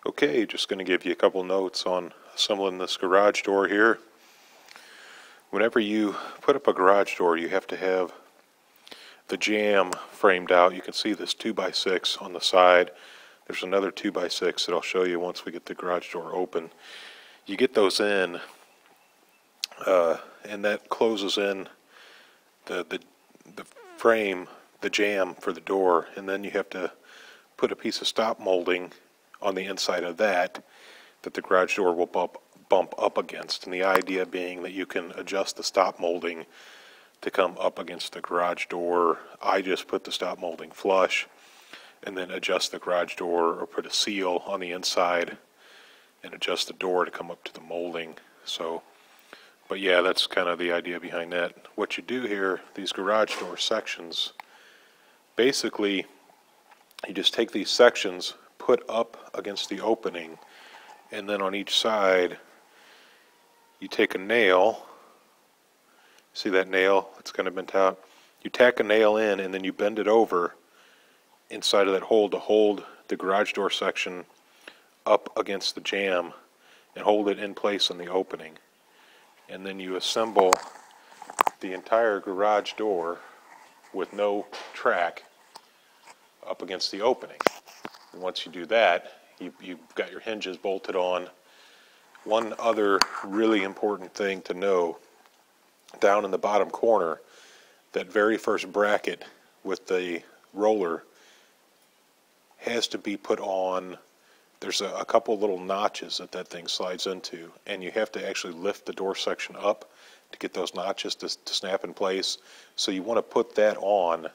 Okay, just going to give you a couple notes on assembling this garage door here. Whenever you put up a garage door, you have to have the jamb framed out. You can see this 2x6 on the side. There's another 2x6 that I'll show you once we get the garage door open. You get those in, and that closes in the frame, the jamb for the door, and then you have to put a piece of stop molding on the inside of that the garage door will bump up against. And the idea being that you can adjust the stop molding to come up against the garage door. I just put the stop molding flush and then adjust the garage door, or put a seal on the inside and adjust the door to come up to the molding. So, but yeah, that's kind of the idea behind that. What you do here, these garage door sections, basically you just take these sections, put up against the opening, and then on each side you take a nail. See that nail that's kind of bent out? You tack a nail in and then you bend it over inside of that hole to hold the garage door section up against the jamb and hold it in place in the opening. And then you assemble the entire garage door with no track up against the opening. And once you do that, you've got your hinges bolted on. One other really important thing to know, down in the bottom corner, that very first bracket with the roller has to be put on. There's a couple little notches that thing slides into, and you have to actually lift the door section up to get those notches to snap in place. So you want to put that on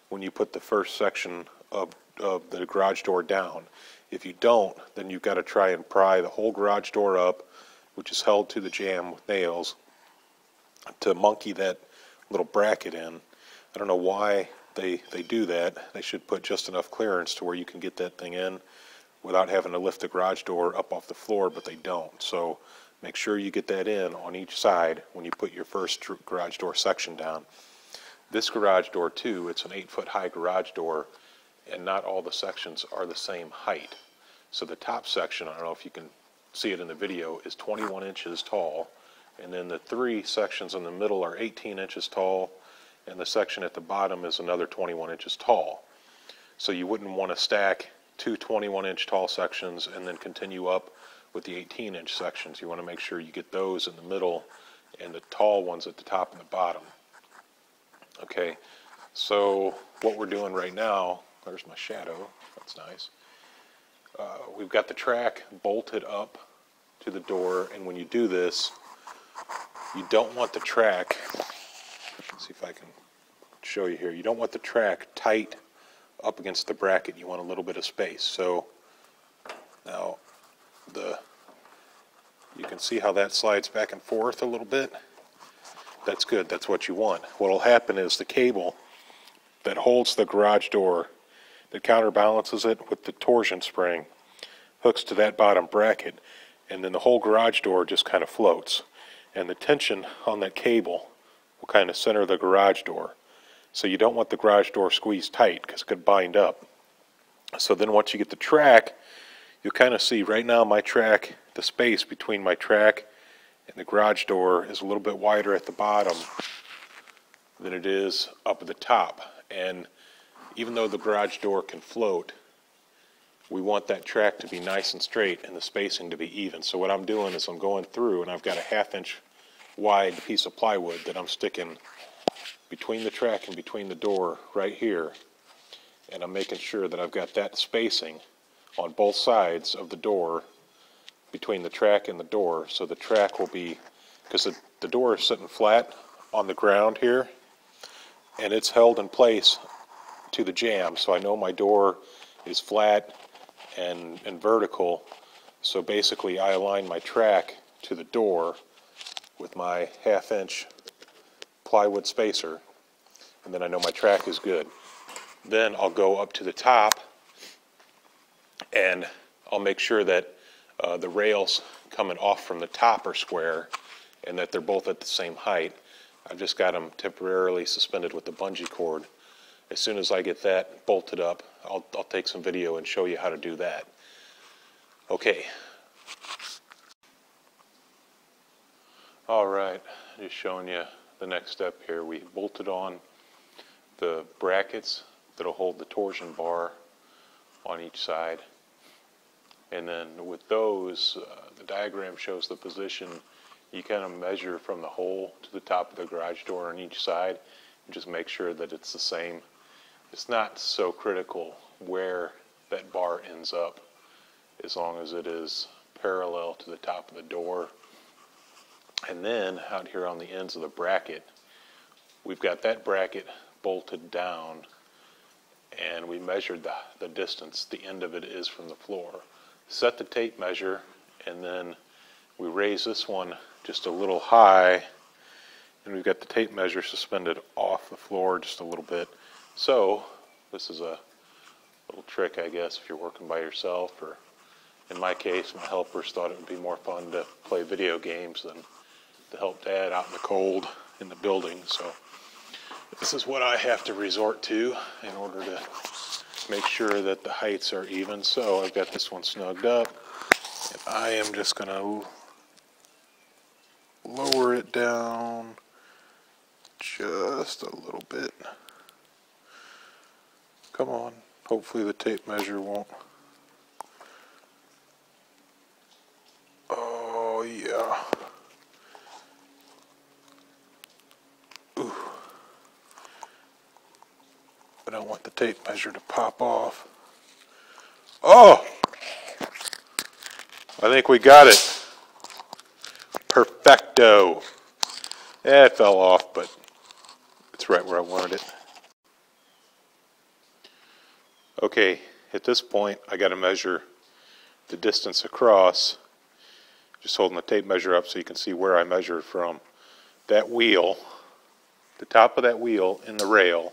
when you put the first section of the garage door down. If you don't, then you've got to try and pry the whole garage door up, which is held to the jamb with nails, to monkey that little bracket in. I don't know why they do that. They should put just enough clearance to where you can get that thing in without having to lift the garage door up off the floor, but they don't. So make sure you get that in on each side when you put your first garage door section down. This garage door too, it's an 8-foot high garage door, and not all the sections are the same height. So the top section, I don't know if you can see it in the video, is 21 inches tall, and then the 3 sections in the middle are 18 inches tall, and the section at the bottom is another 21 inches tall. So you wouldn't want to stack 2 21-inch tall sections and then continue up with the 18-inch sections. You want to make sure you get those in the middle and the tall ones at the top and the bottom. Okay, so what we're doing right now, there's my shadow, that's nice. We've got the track bolted up to the door, and when you do this, you don't want the track, let's see if I can show you here, you don't want the track tight up against the bracket. You want a little bit of space. So now you can see how that slides back and forth a little bit. That's good, that's what you want. What will happen is the cable that holds the garage door, that counterbalances it with the torsion spring, hooks to that bottom bracket, and then the whole garage door just kind of floats. And the tension on that cable will kind of center the garage door. So you don't want the garage door squeezed tight because it could bind up. So then once you get the track, you'll kind of see right now my track, the space between my track and the garage door is a little bit wider at the bottom than it is up at the top. And even though the garage door can float, we want that track to be nice and straight and the spacing to be even. So what I'm doing is I'm going through and I've got a 1/2 inch wide piece of plywood that I'm sticking between the track and between the door right here, and I'm making sure that I've got that spacing on both sides of the door between the track and the door, so the track will be, because the door is sitting flat on the ground here and it's held in place to the jamb, so I know my door is flat and vertical. So basically I align my track to the door with my 1/2 inch plywood spacer, and then I know my track is good. Then I'll go up to the top and I'll make sure that the rails coming off from the top are square and that they're both at the same height. I've just got them temporarily suspended with the bungee cord. As soon as I get that bolted up, I'll take some video and show you how to do that. Okay. All right, just showing you the next step here. We bolted on the brackets that'll hold the torsion bar on each side. And then with those, the diagram shows the position. You kind of measure from the hole to the top of the garage door on each side and just make sure that it's the same. It's not so critical where that bar ends up as long as it is parallel to the top of the door. And then out here on the ends of the bracket, we've got that bracket bolted down, and we measured the distance the end of it is from the floor. Set the tape measure, and then we raise this one just a little high, and we've got the tape measure suspended off the floor just a little bit. So this is a little trick, I guess, if you're working by yourself, or in my case, my helpers thought it would be more fun to play video games than to help Dad out in the cold in the building. So this is what I have to resort to in order to make sure that the heights are even. So I've got this one snugged up, and I am just going to lower it down just a little bit. Come on, hopefully the tape measure won't. Oh yeah. Ooh. I don't want the tape measure to pop off. Oh! I think we got it. Perfecto. Yeah, it fell off, but it's right where I wanted it. Okay, at this point, I got to measure the distance across. Just holding the tape measure up so you can see where I measured from. That wheel, the top of that wheel in the rail,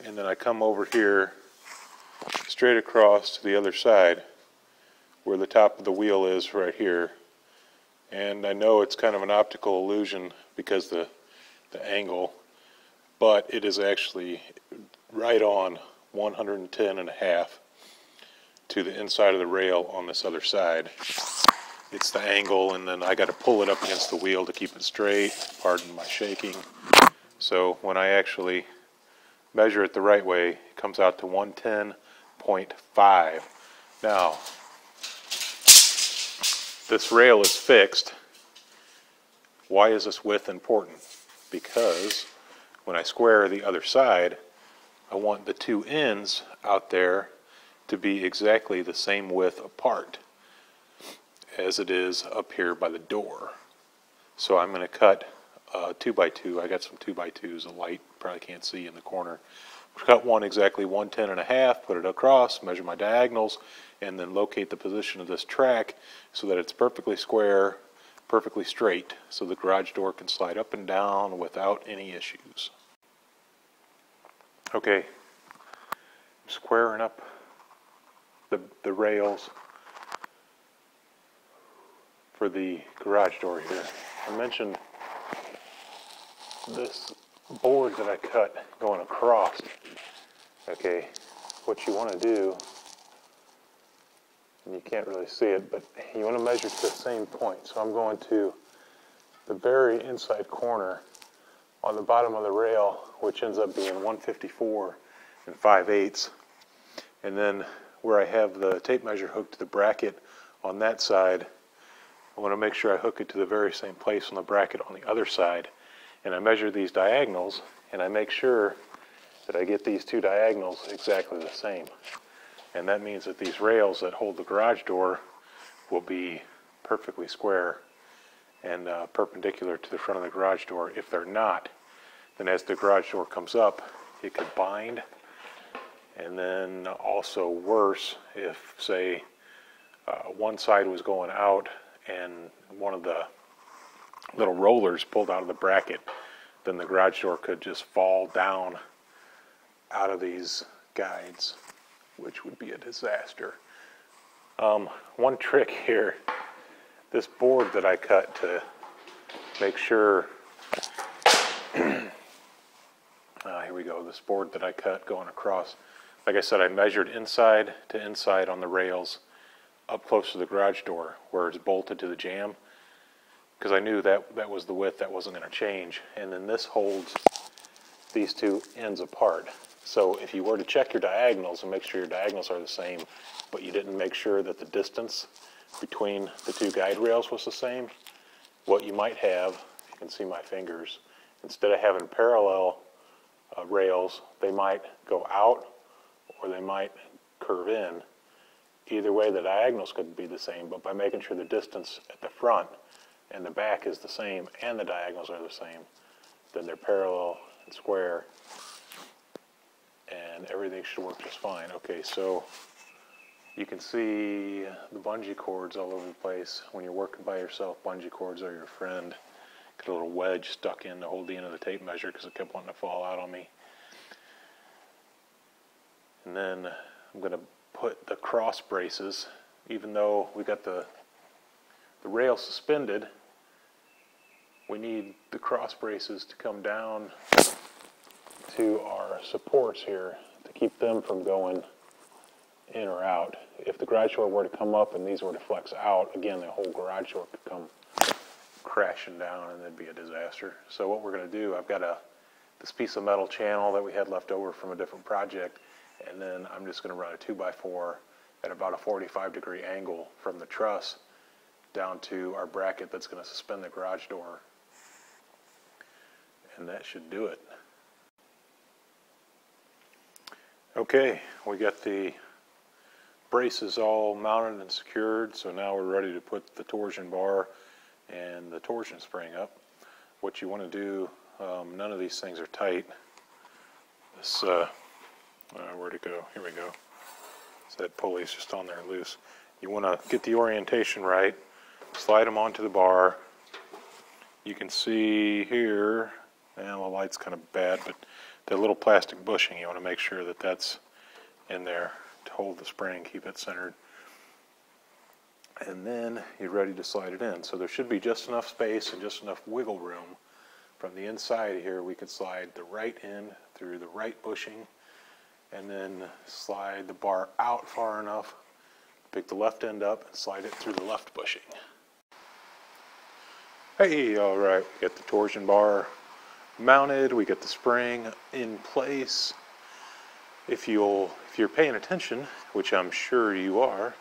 and then I come over here straight across to the other side where the top of the wheel is right here. And I know it's kind of an optical illusion because the angle, but it is actually right on 110.5 to the inside of the rail on this other side. It's the angle, and then I got to pull it up against the wheel to keep it straight. Pardon my shaking. So when I actually measure it the right way, it comes out to 110.5. Now, this rail is fixed. Why is this width important? Because when I square the other side, I want the two ends out there to be exactly the same width apart as it is up here by the door. So I'm going to cut 2x2. I got some 2x2s, a light, probably can't see in the corner. Cut one exactly 110.5, put it across, measure my diagonals, and then locate the position of this track so that it's perfectly square, perfectly straight, so the garage door can slide up and down without any issues. Okay, I'm squaring up the rails for the garage door here. I mentioned this board that I cut going across. Okay, what you want to do, and you can't really see it, but you want to measure to the same point. So I'm going to the very inside corner on the bottom of the rail, which ends up being 154 5/8. And then where I have the tape measure hooked to the bracket on that side, I want to make sure I hook it to the very same place on the bracket on the other side. And I measure these diagonals, and I make sure that I get these two diagonals exactly the same. And that means that these rails that hold the garage door will be perfectly square and perpendicular to the front of the garage door. If they're not, then as the garage door comes up, it could bind. And then also worse, if, say, one side was going out and one of the little rollers pulled out of the bracket, then the garage door could just fall down out of these guides, which would be a disaster. One trick here, this board that I cut to make sure, here we go, this board that I cut going across, like I said, I measured inside to inside on the rails up close to the garage door where it's bolted to the jamb, because I knew that was the width that wasn't going to change. And then this holds these two ends apart. So if you were to check your diagonals and make sure your diagonals are the same, but you didn't make sure that the distance between the two guide rails was the same, what you might have, you can see my fingers, instead of having parallel rails, they might go out or they might curve in. Either way, the diagonals could be the same, but by making sure the distance at the front and the back is the same and the diagonals are the same, then they're parallel and square, and everything should work just fine. Okay, so you can see the bungee cords all over the place. When you're working by yourself, bungee cords are your friend. Got a little wedge stuck in to hold the end of the tape measure because it kept wanting to fall out on me. And then I'm going to put the cross braces, even though we got the rail suspended, we need the cross braces to come down to our supports here to keep them from going in or out. If the garage door were to come up and these were to flex out, again, the whole garage door could come crashing down and it'd be a disaster. So what we're going to do, I've got this piece of metal channel that we had left over from a different project, and then I'm just going to run a 2x4 at about a 45-degree angle from the truss down to our bracket that's going to suspend the garage door. And that should do it. Okay, we got the braces all mounted and secured, so now we're ready to put the torsion bar and the torsion spring up. What you want to do, none of these things are tight. This, where'd it go? Here we go. So that pulley's just on there loose. You want to get the orientation right, slide them onto the bar. You can see here, and the light's kind of bad, but the little plastic bushing, you want to make sure that that's in there to hold the spring, keep it centered. And then you're ready to slide it in. So there should be just enough space and just enough wiggle room. From the inside here, we can slide the right end through the right bushing, and then slide the bar out far enough, pick the left end up and slide it through the left bushing. Hey, all right, we got the torsion bar mounted, we got the spring in place. If you're paying attention, which I'm sure you are,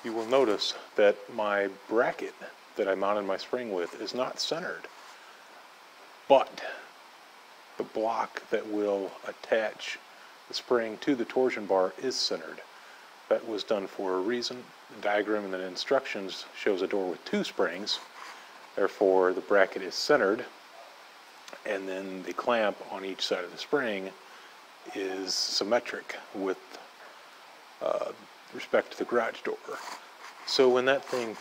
you will notice that my bracket that I mounted my spring with is not centered, but the block that will attach the spring to the torsion bar is centered. That was done for a reason. The diagram and the instructions shows a door with two springs, therefore the bracket is centered, and then the clamp on each side of the spring is symmetric with respect to the garage door. So when that thing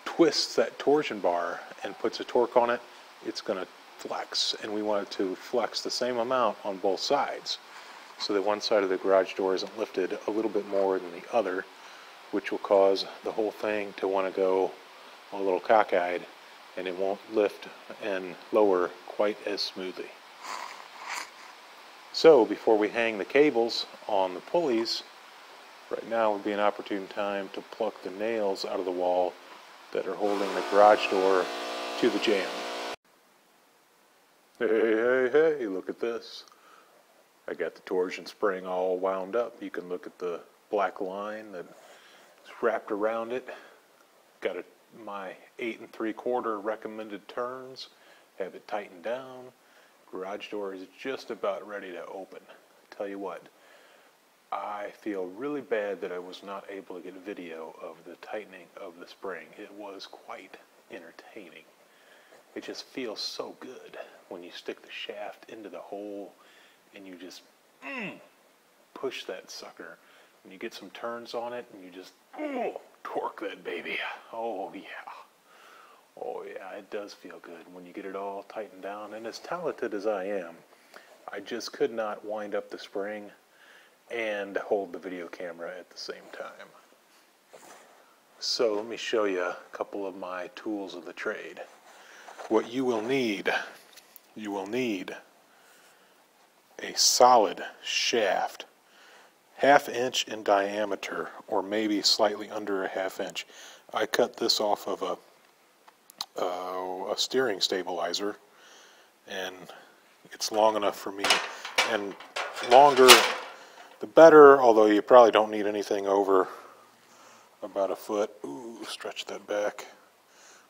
twists that torsion bar and puts a torque on it, it's going to flex, and we want it to flex the same amount on both sides, so that one side of the garage door isn't lifted a little bit more than the other, which will cause the whole thing to want to go a little cockeyed, and it won't lift and lower quite as smoothly. So before we hang the cables on the pulleys, right now would be an opportune time to pluck the nails out of the wall that are holding the garage door to the jamb. Hey, look at this. I got the torsion spring all wound up. You can look at the black line that's wrapped around it. Got my 8 3/4 recommended turns. Have it tightened down. Garage door is just about ready to open. Tell you what, I feel really bad that I was not able to get video of the tightening of the spring. It was quite entertaining. It just feels so good when you stick the shaft into the hole and you just push that sucker, and you get some turns on it and you just torque that baby. Oh yeah. Oh yeah, it does feel good when you get it all tightened down. And as talented as I am, I just could not wind up the spring and hold the video camera at the same time. So let me show you a couple of my tools of the trade. What you will need a solid shaft 1/2 inch in diameter, or maybe slightly under 1/2 inch. I cut this off of a steering stabilizer, and it's long enough for me, and longer the better, although you probably don't need anything over about 1 foot. Ooh, stretch that back.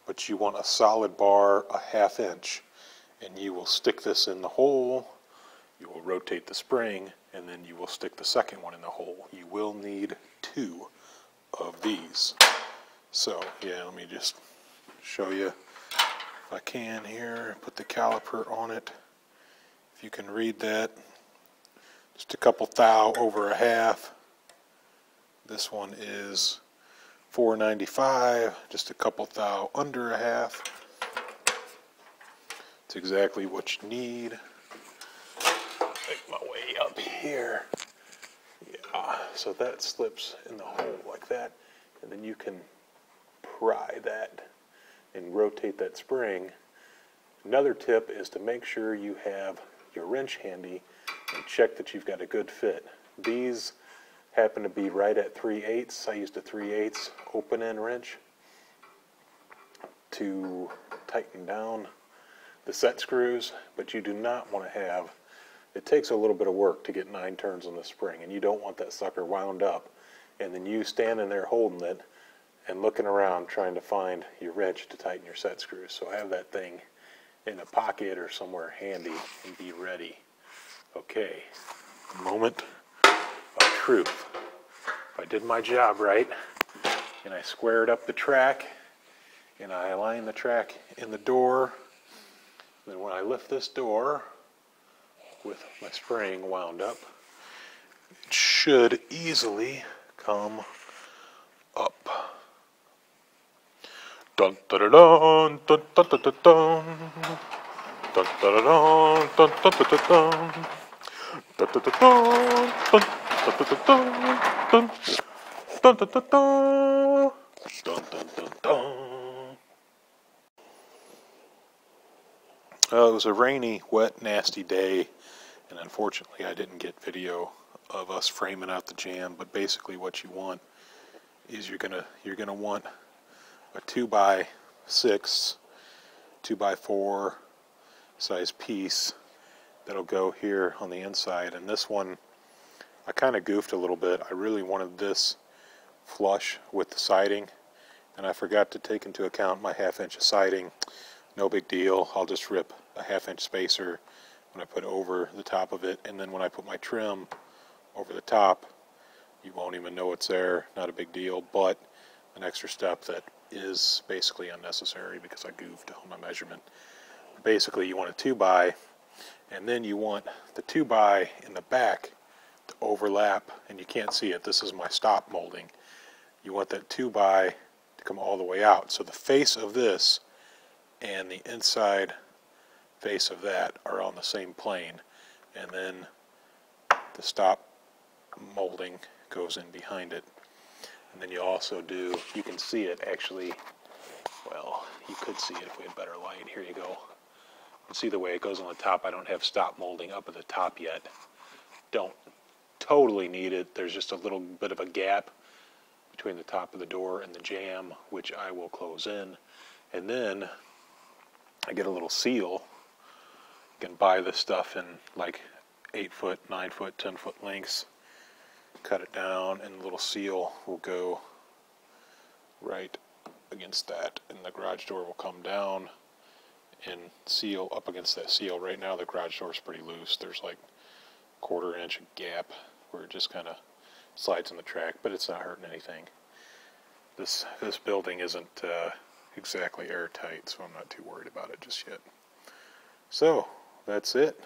But you want a solid bar 1/2 inch, and you will stick this in the hole, you will rotate the spring, and then you will stick the second one in the hole. You will need 2 of these. So yeah, let me just show you if I can here. Put the caliper on it. If you can read that, just a couple thou over 1/2. This one is 495, just a couple thou under 1/2. It's exactly what you need. Make my way up here. Yeah, so that slips in the hole like that, and then you can pry that and rotate that spring. Another tip is to make sure you have your wrench handy and check that you've got a good fit. These happen to be right at 3/8. I used a 3/8 open end wrench to tighten down the set screws, but you do not want to have, it takes a little bit of work to get 9 turns on the spring, and you don't want that sucker wound up and then you standing there holding it and looking around trying to find your wrench to tighten your set screws. So have that thing in a pocket or somewhere handy and be ready. Okay, moment of truth. If I did my job right and I squared up the track and I align the track in the door, then when I lift this door with my spring wound up, it should easily come up. Dun dun dun dun dun dun dun dun dun dun dun dun dun dun dun. Dun, dun, dun, dun, dun, dun, dun, dun, dun, dun, dun, dun, dun, dun. It was a rainy, wet, nasty day, and unfortunately I didn't get video of us framing out the jam. But basically, what you want is you're gonna want a 2x6, 2x4 size piece that'll go here on the inside. And this one, I kind of goofed a little bit. I really wanted this flush with the siding, and I forgot to take into account my 1/2 inch of siding. No big deal. I'll just rip a 1/2 inch spacer when I put over the top of it, and then when I put my trim over the top, you won't even know it's there. Not a big deal, but an extra step that is basically unnecessary because I goofed on my measurement. Basically, you want a 2x, and then you want the 2x in the back to overlap, and you can't see it. This is my stop molding. You want that 2x to come all the way out. So the face of this and the inside face of that are on the same plane, and then the stop molding goes in behind it. And then you also do, you can see it actually, well, you could see it if we had better light. Here you go. You can see the way it goes on the top. I don't have stop molding up at the top yet. Don't totally need it. There's just a little bit of a gap between the top of the door and the jamb, which I will close in. And then I get a little seal. You can buy this stuff in like 8 foot, 9 foot, 10 foot lengths. Cut it down, and the little seal will go right against that, and the garage door will come down and seal up against that seal. Right now the garage door is pretty loose. There's like 1/4 inch gap where it just kind of slides in the track, but it's not hurting anything. This building isn't exactly airtight, so I'm not too worried about it just yet. So that's it.